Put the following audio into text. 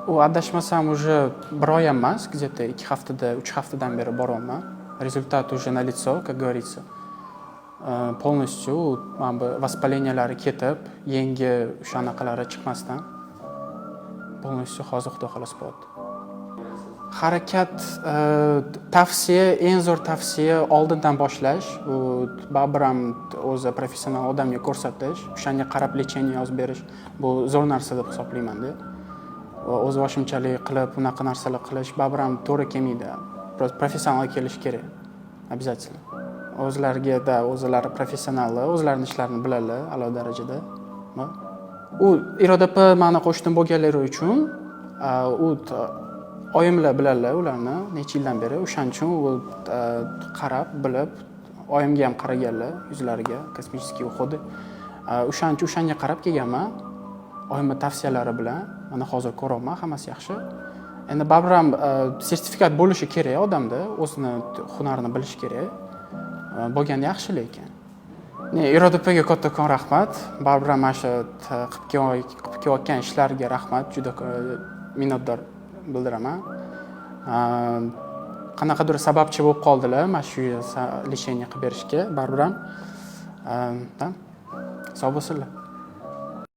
u adashmasam уже bir oy emas, где-то 2 haftada, 3 haftadan beri boryapman. Результат уже налицо, как говорится. Полностью mana bu воспалениялari ketib, yangi o'shanaqalari chiqmasdan полностью hozir xudo xolos bo'ldi. Harakat tavsiya, eng zo'r tavsiya oldindan boshlash, u baribir ham o'zi professional odamga ko'rsatish, o'shanga qarab lecheniya yozib berish bu zo'r narsa deb hisoblayman-da. O'z boshimchalik qilib, unaqa narsalar qilish baribir ham to'g'ri kelmaydi. Professional kelish kerak. Обязательно. O'zlariga o'zlari professionallar, o'zlarining ishlarini biladilar a'lo darajada. U Iroda mani qo'shnim bo'lganlari uchun u oyimlar biladilar ularni necha yildan beri. O'shaning uchun u qarab, bilib, oyimga ham qaraganlar yuzlariga, kosmический uxodi. O'shaning uchun o'shanga qarab kelganman. Oyimning tavsiyalari bilan mana hozir ko'ryapman, hammasi yaxshi. Endi baribir ham sertifikat bo'lishi kerak odamda, o'zini hunarini bilish kerak. Bo'lganda yaxshi lekin. Irodaga kattakon rahmat. Baribir ham mana shu qilib kelayotgan ishlarga rahmat, juda minnatdor bildiraman. Qanaqadir sababchi bo'lib qoldilar mana shu lecheniya qilib berishga, baribir ham sog' bo'lsinlar.